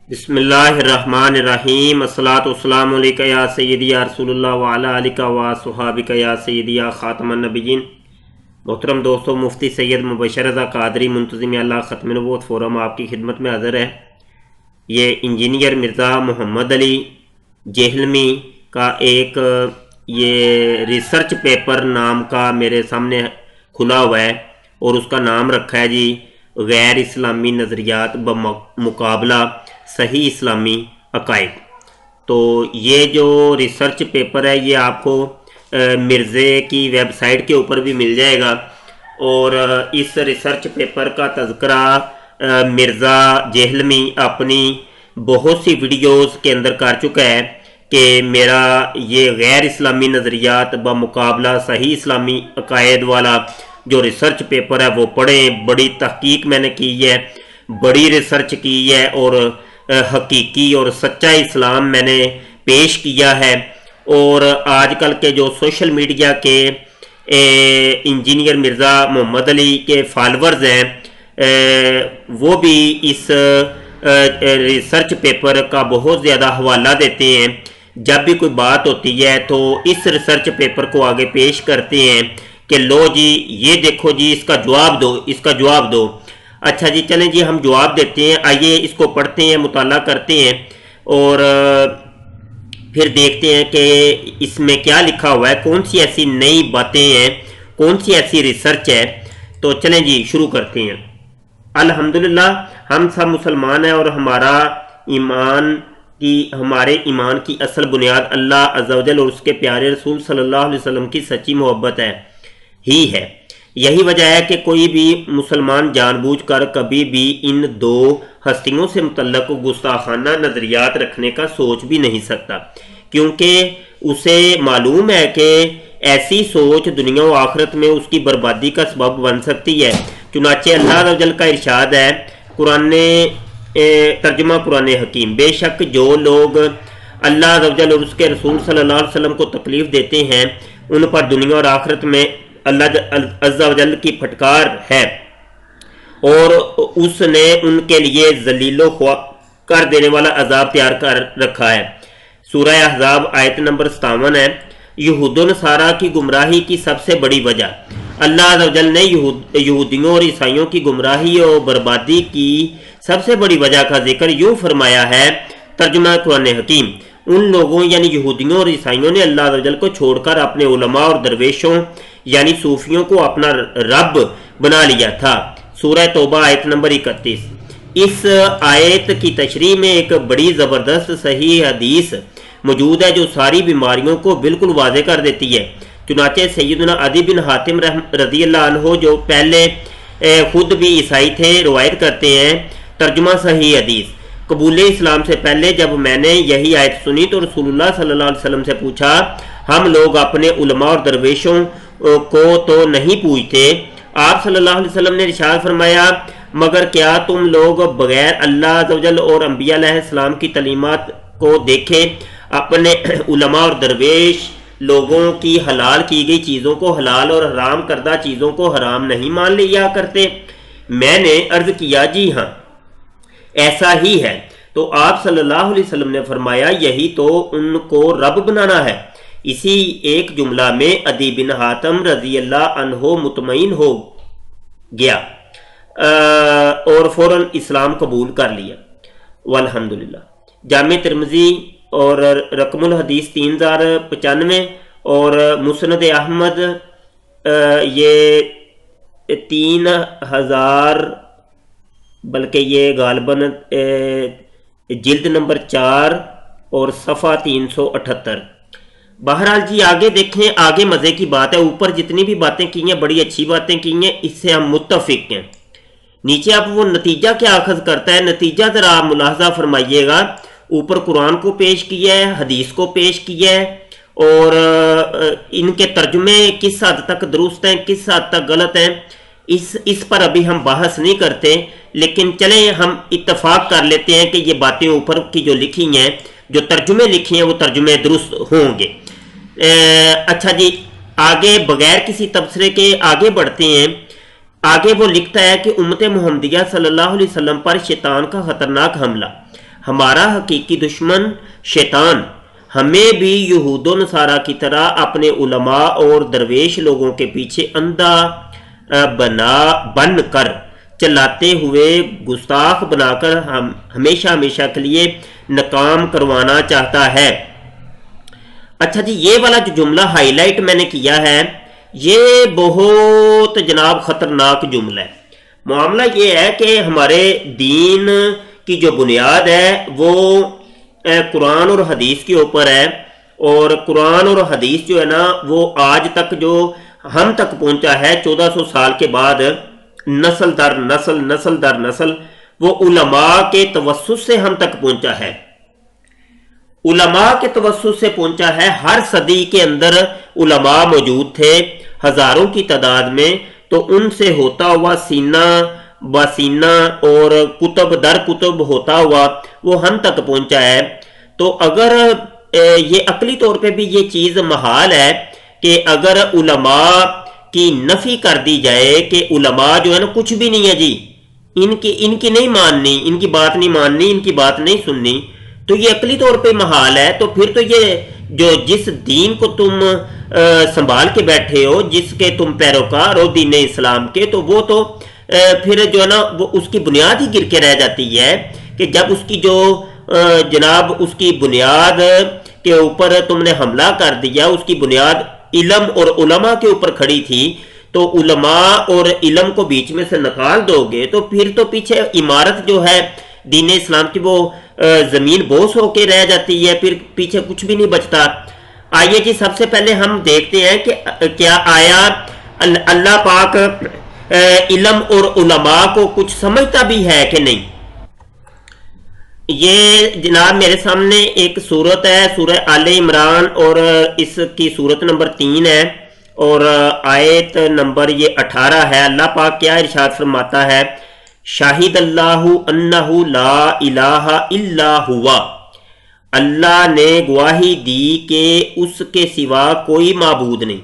بسم اللہ الرحمن الرحیم، الصلاۃ والسلام علیکہ یا سیدی یا رسول اللہ وعلی آلہ و صحابہ یا سیدی یا خاتم النبیین۔ محترم دوستو، مفتی سید مبشر رضا قادری منتظم اللہ ختم نبوت فورم آپ کی خدمت میں حاضر ہے۔ یہ انجینئر مرزا محمد علی جہلمی کا ایک یہ ریسرچ پیپر نام کا میرے سامنے کھلا ہوا ہے، اور اس کا نام رکھا ہے جی غیر اسلامی نظریات بمقابلہ صحیح اسلامی عقائد۔ تو یہ جو ریسرچ پیپر ہے یہ آپ کو مرزے کی ویب سائٹ کے اوپر بھی مل جائے گا، اور اس ریسرچ پیپر کا تذکرہ مرزا جہلمی اپنی بہت سی ویڈیوز کے اندر کر چکا ہے کہ میرا یہ غیر اسلامی نظریات بمقابلہ صحیح اسلامی عقائد والا جو ریسرچ پیپر ہے وہ پڑھیں۔ بڑی تحقیق میں نے کی ہے، بڑی ریسرچ کی ہے، اور حقیقی اور سچا اسلام میں نے پیش کیا ہے۔ اور آج کل کے جو سوشل میڈیا کے انجینئر مرزا محمد علی کے فالورز ہیں وہ بھی اس ریسرچ پیپر کا بہت زیادہ حوالہ دیتے ہیں۔ جب بھی کوئی بات ہوتی ہے تو اس ریسرچ پیپر کو آگے پیش کرتے ہیں کہ لو جی یہ دیکھو جی اس کا جواب دو، اس کا جواب دو۔ اچھا جی چلیں جی ہم جواب دیتے ہیں، آئیے اس کو پڑھتے ہیں، مطالعہ کرتے ہیں، اور پھر دیکھتے ہیں کہ اس میں کیا لکھا ہوا ہے، کون سی ایسی نئی باتیں ہیں، کون سی ایسی ریسرچ ہے۔ تو چلیں جی شروع کرتے ہیں۔ الحمدللہ ہم سب مسلمان ہیں، اور ہمارے ایمان کی اصل بنیاد اللہ عز و جل اور اس کے پیارے رسول صلی اللہ علیہ وسلم کی سچی محبت ہے۔ یہی وجہ ہے کہ کوئی بھی مسلمان جان بوجھ کر کبھی بھی ان دو ہستیوں سے متعلق گستاخانہ نظریات رکھنے کا سوچ بھی نہیں سکتا، کیونکہ اسے معلوم ہے کہ ایسی سوچ دنیا و آخرت میں اس کی بربادی کا سبب بن سکتی ہے۔ چنانچہ اللہ عز و جل کا ارشاد ہے، ترجمہ قرآن حکیم، بے شک جو لوگ اللہ عز و جل اور اس کے رسول صلی اللہ علیہ وسلم کو تکلیف دیتے ہیں ان پر دنیا اور آخرت میں اللہ عز و جل کی پھٹکار ہے، اور اس نے ان کے لیے ذلیل و خوار کر دینے والا عذاب تیار کر رکھا ہے۔ سورہ احزاب آیت نمبر 57 ہے۔ یہود و نصارہ کی گمراہی کی سب سے بڑی وجہ، اللہ عز و جل نے یہودیوں اور عیسائیوں کی گمراہی اور بربادی کی سب سے بڑی وجہ کا ذکر یوں فرمایا ہے، ترجمہ قرآن حکیم، ان لوگوں یعنی یہودیوں اور عیسائیوں نے اللہ عز و جل کو چھوڑ کر اپنے علماء اور درویشوں یعنی صوفیوں کو اپنا رب بنا لیا تھا۔ سورہ توبہ آیت نمبر 31۔ اس آیت کی تشریح میں ایک بڑی زبردست صحیح حدیث موجود ہے جو ساری بیماریوں کو بالکل واضح کر دیتی ہے۔ چنانچہ سیدنا عدی بن حاتم رضی اللہ عنہ جو پہلے خود بھی عیسائی تھے روایت کرتے ہیں، ترجمہ صحیح حدیث، قبول اسلام سے پہلے جب میں نے یہی آیت سنی تو رسول اللہ صلی اللہ علیہ وسلم سے پوچھا، ہم لوگ اپنے علماء اور درویشوں کو تو نہیں پوچھتے؟ آپ صلی اللہ علیہ وسلم نے ارشاد فرمایا، مگر کیا تم لوگ بغیر اللہ عز و جل اور انبیاء علیہ السلام کی تعلیمات کو دیکھے اپنے علماء اور درویش لوگوں کی حلال کی گئی چیزوں کو حلال اور حرام کردہ چیزوں کو حرام نہیں مان لیا کرتے؟ میں نے عرض کیا جی ہاں ایسا ہی ہے۔ تو آپ صلی اللہ علیہ وسلم نے فرمایا، یہی تو ان کو رب بنانا ہے۔ اسی ایک جملہ میں عدی بن حاتم رضی اللہ عنہ مطمئن ہو گیا اور فوراً اسلام قبول کر لیا۔ والحمدللہ۔ جامع ترمذی اور رقم الحدیث 3095 اور مسند احمد یہ 3000 بلکہ یہ غالباً جلد نمبر 4 اور صفحہ 378۔ بہرحال جی آگے دیکھیں، آگے مزے کی بات ہے۔ اوپر جتنی بھی باتیں کی ہیں بڑی اچھی باتیں کی ہیں، اس سے ہم متفق ہیں۔ نیچے آپ وہ نتیجہ کیا اخذ کرتا ہے، نتیجہ ذرا آپ ملاحظہ فرمائیے گا۔ اوپر قرآن کو پیش کیا ہے، حدیث کو پیش کیا ہے، اور ان کے ترجمے کس حد تک درست ہیں کس حد تک غلط ہیں اس پر ابھی ہم بحث نہیں کرتے، لیکن چلیں ہم اتفاق کر لیتے ہیں کہ یہ باتیں اوپر کی جو لکھی ہیں، جو ترجمے لکھی ہیں وہ ترجمے درست ہوں گے۔ اچھا جی آگے بغیر کسی تبصرے کے آگے بڑھتے ہیں۔ آگے وہ لکھتا ہے کہ امت محمدیہ صلی اللہ علیہ وسلم پر شیطان کا خطرناک حملہ۔ ہمارا حقیقی دشمن شیطان ہمیں بھی یہود و نصارہ کی طرح اپنے علماء اور درویش لوگوں کے پیچھے اندھا بن کر چلاتے ہوئے گستاخ بنا کر ہمیشہ ہمیشہ کے لیے ناکام کروانا چاہتا ہے۔ اچھا جی، یہ والا جو جملہ ہائی لائٹ میں نے کیا ہے یہ بہت جناب خطرناک جملہ ہے۔ معاملہ یہ ہے کہ ہمارے دین کی جو بنیاد ہے وہ قرآن اور حدیث کے اوپر ہے، اور قرآن اور حدیث جو ہے نا وہ آج تک جو ہم تک پہنچا ہے 1400 سال کے بعد، نسل در نسل نسل در نسل، وہ علماء کے توسط سے ہم تک پہنچا ہے، علماء کے توسط سے پہنچا ہے۔ ہر صدی کے اندر علماء موجود تھے ہزاروں کی تعداد میں، تو ان سے ہوتا ہوا سینہ بسینہ اور کتب در کتب ہوتا ہوا وہ ہم تک پہنچا ہے۔ تو اگر یہ عقلی طور پہ بھی یہ چیز محال ہے کہ اگر علماء کی نفی کر دی جائے کہ علماء جو ہے نا کچھ بھی نہیں ہے جی، ان کی نہیں ماننی، ان کی بات نہیں ماننی، ان کی بات نہیں سننی، تو یہ عقلی طور پہ محال ہے۔ تو پھر تو یہ جو جس دین کو تم سنبھال کے بیٹھے ہو، جس کے تم پیروکار ہو دین اسلام کے، تو وہ تو پھر جو ہے نا وہ اس کی بنیاد ہی گر کے رہ جاتی ہے کہ جب اس کی جو جناب اس کی بنیاد کے اوپر تم نے حملہ کر دیا، اس کی بنیاد علم اور علماء کے اوپر کھڑی تھی، تو علماء اور علم کو بیچ میں سے نکال دو گے تو پھر تو پیچھے عمارت جو ہے دین اسلام کی وہ زمین بوس ہو کے رہ جاتی ہے، پھر پیچھے کچھ بھی نہیں بچتا۔ آئیے جی سب سے پہلے ہم دیکھتے ہیں کہ کیا آیا اللہ پاک علم اور علماء کو کچھ سمجھتا بھی ہے کہ نہیں۔ یہ جناب میرے سامنے ایک صورت ہے، سورہ آل عمران، اور اس کی صورت نمبر 3 ہے اور آیت نمبر یہ 18 ہے۔ اللہ پاک کیا ارشاد فرماتا ہے، شاہد اللہ انہ لا الہ الا ہوا، اللہ نے گواہی دی کہ اس کے سوا کوئی معبود نہیں۔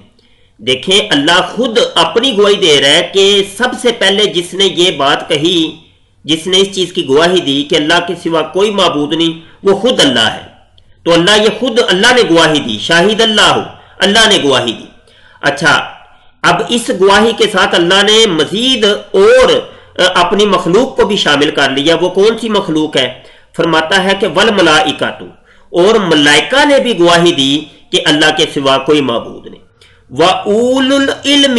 دیکھیں اللہ خود اپنی گواہی دے رہا ہے کہ سب سے پہلے جس نے یہ بات کہی، جس نے اس چیز کی گواہی دی کہ اللہ کے سوا کوئی معبود نہیں، وہ خود اللہ ہے۔ تو اللہ نے گواہی دی، شاہد اللہ، اللہ نے گواہی دی۔ اچھا، اب اس گواہی کے ساتھ اللہ نے مزید اور اپنی مخلوق کو بھی شامل کر لیا۔ وہ کون سی مخلوق ہے؟ فرماتا ہے کہ والملائکۃ، اور ملائکہ نے بھی گواہی دی کہ اللہ کے سوا کوئی معبود نہیں۔ وَأُولُو الْعِلْمِ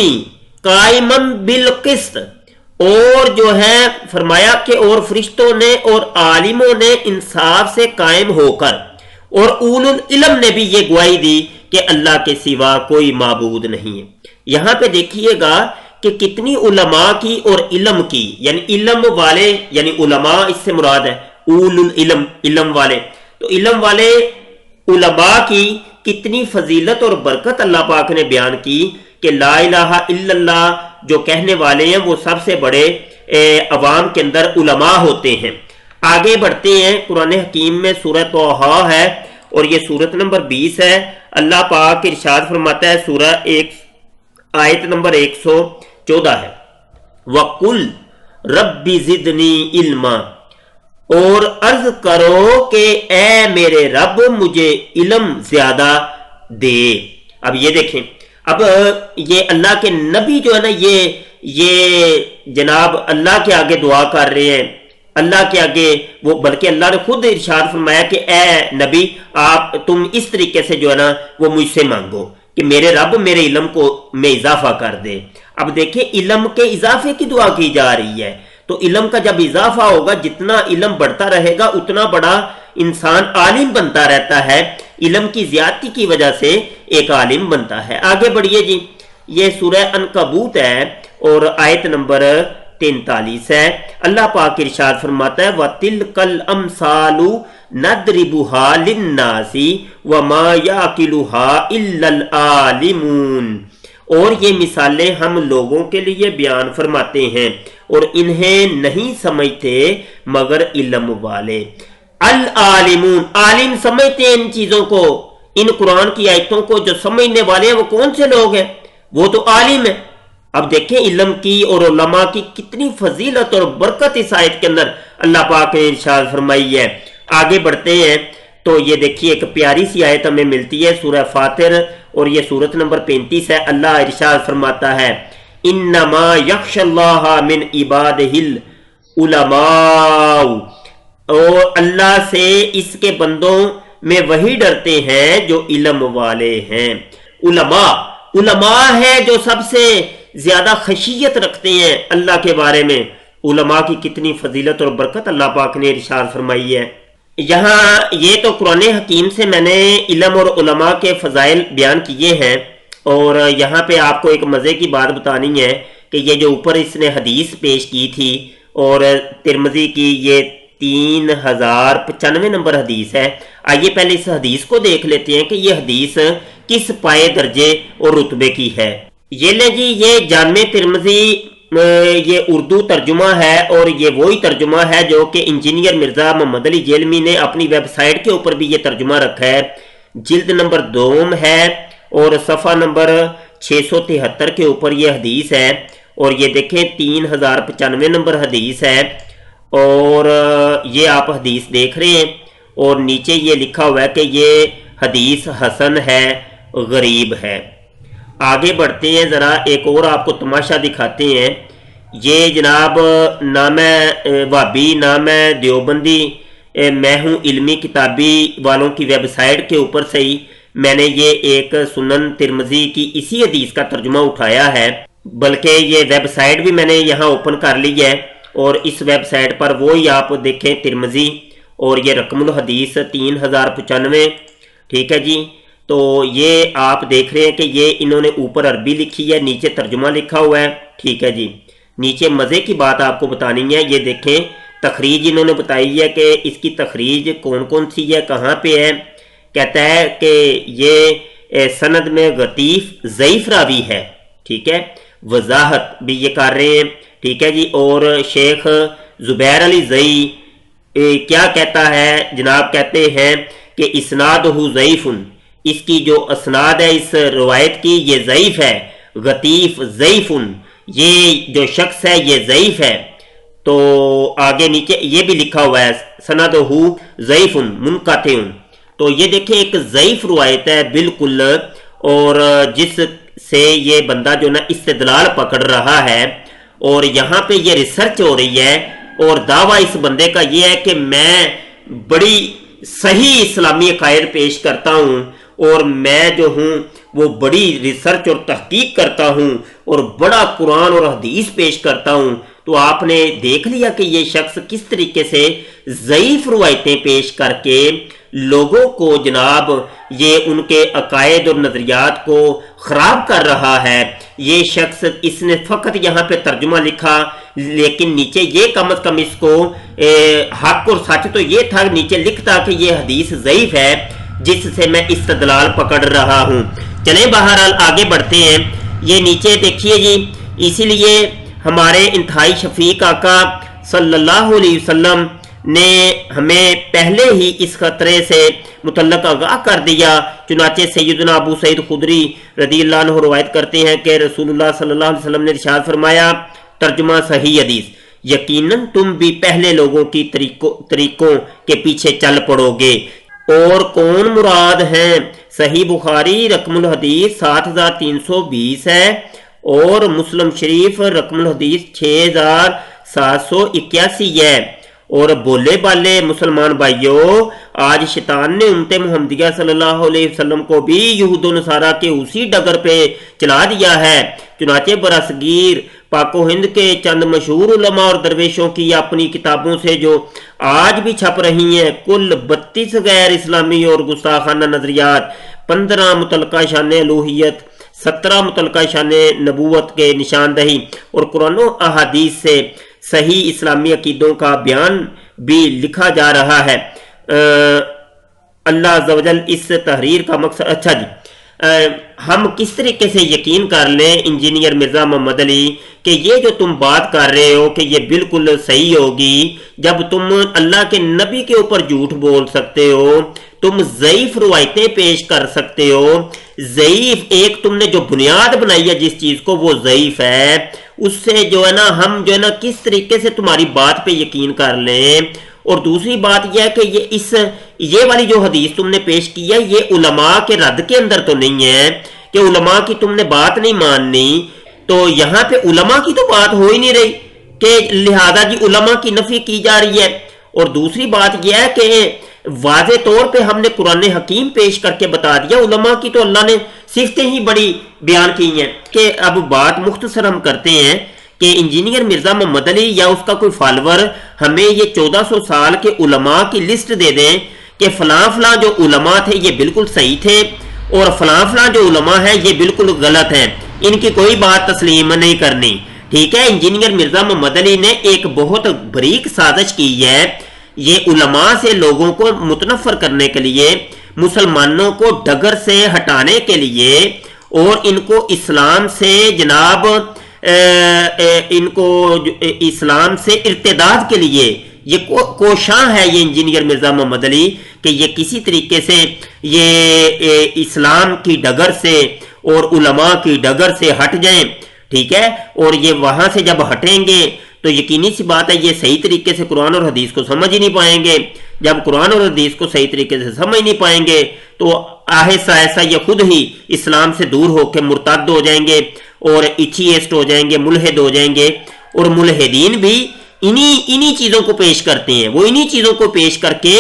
قَائِمًا بِالْقِسْطِ، اور جو ہے فرمایا کہ اور فرشتوں نے اور عالموں نے انصاف سے قائم ہو کر، اور اولو العلم نے بھی یہ گواہی دی کہ اللہ کے سوا کوئی معبود نہیں ہے۔ یہاں پہ دیکھیے گا کہ کتنی علماء کی اور علم کی، یعنی علم والے، یعنی علماء اس سے مراد ہے اولو العلم، علم والے، تو علم والے علماء کی کتنی فضیلت اور برکت اللہ پاک نے بیان کی کہ لا الہ الا اللہ جو کہنے والے ہیں وہ سب سے بڑے عوام کے اندر علماء ہوتے ہیں۔ آگے بڑھتے ہیں، قرآن حکیم میں سورہ طٰہٰ ہے اور یہ سورت نمبر 20 ہے۔ اللہ پاک ارشاد فرماتا ہے، سورہ آیت نمبر 114 ہے، وَقُلْ رَبِّ زِدْنِی عِلْمًا، اور عرض کرو کہ اے میرے رب مجھے علم زیادہ دے۔ اب یہ دیکھیں، اب یہ اللہ کے نبی جو ہے نا یہ جناب اللہ کے آگے دعا کر رہے ہیں، اللہ کے آگے وہ، بلکہ اللہ نے خود ارشاد فرمایا کہ اے نبی آپ تم اس طریقے سے جو ہے نا وہ مجھ سے مانگو کہ میرے رب میرے علم کو میں اضافہ کر دے۔ اب دیکھیں علم کے اضافے کی دعا کی جا رہی ہے، تو علم کا جب اضافہ ہوگا، جتنا علم بڑھتا رہے گا اتنا بڑا انسان عالم بنتا رہتا ہے، علم کی زیادتی کی وجہ سے ایک عالم بنتا ہے۔ آگے بڑھیے جی، یہ سورہ عنکبوت ہے اور آیت نمبر 43 ہے۔ اللہ پاک ارشاد فرماتا ہے، وَتِلْكَ الْأَمْثَالُ نَضْرِبُهَا لِلنَّاسِ وَمَا يَعْقِلُهَا إِلَّا الْعَالِمُونَ، اور یہ مثالیں ہم لوگوں کے لیے بیان فرماتے ہیں اور انہیں نہیں سمجھتے مگر علم والے۔ العالمون، عالم سمجھتے ہیں ان چیزوں کو، ان قرآن کی آیتوں کو، جو سمجھنے والے ہیں وہ کون سے لوگ ہیں؟ وہ تو عالم ہیں۔ اب دیکھیں علم کی اور علماء کی کتنی فضیلت اور برکت اس آیت کے اندر اللہ پاک نے ارشاد فرمائی ہے۔ آگے بڑھتے ہیں تو یہ دیکھیے ایک پیاری سی آیت ہمیں ملتی ہے سورہ فاطر اور یہ سورت نمبر 35 ہے. اللہ ارشاد فرماتا ہے انما یخشی اللہ من عبادہ العلماء، اور اللہ سے اس کے بندوں میں وہی ڈرتے ہیں جو علم والے ہیں. علماء ہے جو سب سے زیادہ خشیت رکھتے ہیں اللہ کے بارے میں. علماء کی کتنی فضیلت اور برکت اللہ پاک نے ارشاد فرمائی ہے. یہاں یہ تو قرآن حکیم سے میں نے علم اور علماء کے فضائل بیان کیے ہیں، اور یہاں پہ آپ کو ایک مزے کی بات بتانی ہے کہ یہ جو اوپر اس نے حدیث پیش کی تھی اور ترمذی کی یہ 3095 نمبر حدیث ہے. آئیے پہلے اس حدیث کو دیکھ لیتے ہیں کہ یہ حدیث کس پائے درجے اور رتبے کی ہے. یہ لیں جی، یہ جامع ترمذی یہ اردو ترجمہ ہے، اور یہ وہی ترجمہ ہے جو کہ انجینئر مرزا محمد علی جہلمی نے اپنی ویب سائٹ کے اوپر بھی یہ ترجمہ رکھا ہے. جلد نمبر 2 ہے اور صفحہ نمبر 673 کے اوپر یہ حدیث ہے، اور یہ دیکھیں 3095 نمبر حدیث ہے، اور یہ آپ حدیث دیکھ رہے ہیں اور نیچے یہ لکھا ہوا ہے کہ یہ حدیث حسن ہے، غریب ہے. آگے بڑھتے ہیں، ذرا ایک اور آپ کو تماشا دکھاتے ہیں. یہ جناب نہ میں وابی نہ میں دیوبندی، میں ہوں علمی کتابی والوں کی ویب سائٹ کے اوپر سے ہی میں نے یہ ایک سنن ترمذی کی اسی حدیث کا ترجمہ اٹھایا ہے، بلکہ یہ ویب سائٹ بھی میں نے یہاں اوپن کر لی ہے، اور اس ویب سائٹ پر وہی آپ دیکھیں ترمذی، اور یہ رقم الحدیث 3095. ٹھیک ہے جی، تو یہ آپ دیکھ رہے ہیں کہ یہ انہوں نے اوپر عربی لکھی ہے، نیچے ترجمہ لکھا ہوا ہے. ٹھیک ہے جی، نیچے مزے کی بات آپ کو بتانی ہے. یہ دیکھیں تخریج انہوں نے بتائی ہے کہ اس کی تخریج کون کون سی ہے، کہاں پہ ہے. کہتا ہے کہ یہ سند میں غطیف ضعیف راوی ہے. ٹھیک ہے، وضاحت بھی یہ کر رہے ہیں. ٹھیک ہے جی، اور شیخ زبیر علی زئی کیا کہتا ہے جناب، کہتے ہیں کہ اسنادہ ضعیف، اس کی جو اسناد ہے اس روایت کی یہ ضعیف ہے. غطیف ضعیف، یہ جو شخص ہے یہ ضعیف ہے. تو آگے نیچے یہ بھی لکھا ہوا ہے سندہ ضعیف منقطع. تو یہ دیکھیں ایک ضعیف روایت ہے بالکل، اور جس سے یہ بندہ جو نا استدلال پکڑ رہا ہے، اور یہاں پہ یہ ریسرچ ہو رہی ہے، اور دعویٰ اس بندے کا یہ ہے کہ میں بڑی صحیح اسلامی عقائد پیش کرتا ہوں، اور میں جو ہوں وہ بڑی ریسرچ اور تحقیق کرتا ہوں، اور بڑا قرآن اور حدیث پیش کرتا ہوں. تو آپ نے دیکھ لیا کہ یہ شخص کس طریقے سے ضعیف روایتیں پیش کر کے لوگوں کو جناب یہ ان کے عقائد اور نظریات کو خراب کر رہا ہے. یہ شخص اس نے فقط یہاں پہ ترجمہ لکھا، لیکن نیچے یہ کم از کم اس کو حق اور سچ تو یہ تھا، نیچے لکھتا کہ یہ حدیث ضعیف ہے جس سے میں استدلال پکڑ رہا ہوں. چلیں بہرحال آگے بڑھتے ہیں. یہ نیچے دیکھیے جی، اسی لیے ہمارے انتہائی شفیق آقا صلی اللہ علیہ وسلم نے ہمیں پہلے ہی اس خطرے سے متعلق آگاہ کر دیا. چنانچہ سیدنا ابو سعید خدری رضی اللہ عنہ روایت کرتے ہیں کہ رسول اللہ صلی اللہ علیہ وسلم نے ارشاد فرمایا، ترجمہ صحیح حدیث، یقیناً تم بھی پہلے لوگوں کی طریقوں کے پیچھے چل پڑو گے. اور کون مراد ہیں؟ صحیح بخاری رقم الحدیث 7320 ہے، اور مسلم شریف رقم الحدیث 6781 ہے. اور بولے بالے مسلمان بھائیوں، آج شیطان نے امت محمدیہ صلی اللہ علیہ وسلم کو بھی یہود و نصارہ کے اسی ڈگر پہ چلا دیا ہے. چنانچہ برصغیر پاک و ہند کے چند مشہور علماء اور درویشوں کی اپنی کتابوں سے جو آج بھی چھپ رہی ہیں، کل 32 غیر اسلامی اور گستاخانہ نظریات، 15 متعلقہ شان الوہیت، 17 متعلقہ شان نبوت کے نشاندہی، اور قرآن و احادیث سے صحیح اسلامی عقیدوں کا بیان بھی لکھا جا رہا ہے. اللہ عز و جل اس تحریر کا مقصد. اچھا جی، ہم کس طریقے سے یقین کر لیں انجینئر مرزا محمد علی کہ یہ جو تم بات کر رہے ہو کہ یہ بالکل صحیح ہوگی، جب تم اللہ کے نبی کے اوپر جھوٹ بول سکتے ہو، تم ضعیف روایتیں پیش کر سکتے ہو، ضعیف ایک تم نے جو بنیاد بنائی ہے جس چیز کو وہ ضعیف ہے، اس سے جو ہے نا ہم جو ہے نا کس طریقے سے تمہاری بات پہ یقین کر لیں. اور دوسری بات یہ ہے کہ یہ والی جو حدیث تم نے پیش کی ہے یہ علماء کے رد کے اندر تو نہیں ہے کہ علماء کی تم نے بات نہیں ماننی، تو یہاں پہ علماء کی تو بات ہو ہی نہیں رہی کہ لہذا جی علماء کی نفی کی جا رہی ہے۔ اور دوسری بات یہ ہے کہ واضح طور پہ ہم نے قرآن حکیم پیش کر کے بتا دیا، علماء کی تو اللہ نے صفتیں ہی بڑی بیان کی ہیں۔ کہ اب بات مختصر ہم کرتے ہیں کہ انجینئر مرزا محمد علی یا اس کا کوئی فالور ہمیں یہ 1400 سال کے علماء کی لسٹ دے دیں کہ فلاں فلاں جو علماء تھے یہ بالکل صحیح تھے اور فلاں فلاں جو علماء ہیں یہ بالکل غلط ہیں، ان کی کوئی بات تسلیم نہیں کرنی، ٹھیک ہے۔ انجینئر مرزا محمد علی نے ایک بہت بریک سازش کی ہے، یہ علماء سے لوگوں کو متنفر کرنے کے لیے، مسلمانوں کو ڈگر سے ہٹانے کے لیے اور ان کو اسلام سے جناب ان کو اسلام سے ارتداد کے لیے یہ کوشاں ہے یہ انجینئر مرزا محمد علی کہ یہ کسی طریقے سے یہ اسلام کی ڈگر سے اور علماء کی ڈگر سے ہٹ جائیں، ٹھیک ہے۔ اور یہ وہاں سے جب ہٹیں گے تو یقینی سی بات ہے یہ صحیح طریقے سے قرآن اور حدیث کو سمجھ ہی نہیں پائیں گے۔ جب قرآن اور حدیث کو صحیح طریقے سے سمجھ نہیں پائیں گے تو آہستہ آہستہ یہ خود ہی اسلام سے دور ہو کے مرتد ہو جائیں گے اور ایتھیسٹ ہو جائیں گے، ملحد ہو جائیں گے۔ اور ملحدین بھی انہی چیزوں کو پیش کرتے ہیں، وہ انہی چیزوں کو پیش کر کے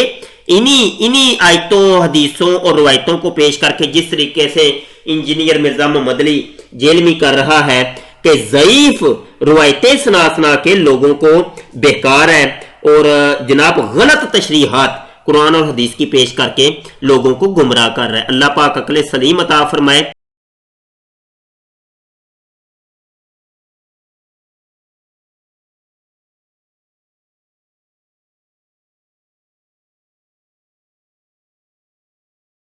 انہی آیتوں حدیثوں اور روایتوں کو پیش کر کے جس طریقے سے انجینئر مرزا محمد علی جہلمی کر رہا ہے کہ ضعیف روایتیں سنا کے لوگوں کو بہکار ہے اور جناب غلط تشریحات قرآن اور حدیث کی پیش کر کے لوگوں کو گمراہ کر رہا ہے۔ اللہ پاک عقل سلیم عطا فرمائے۔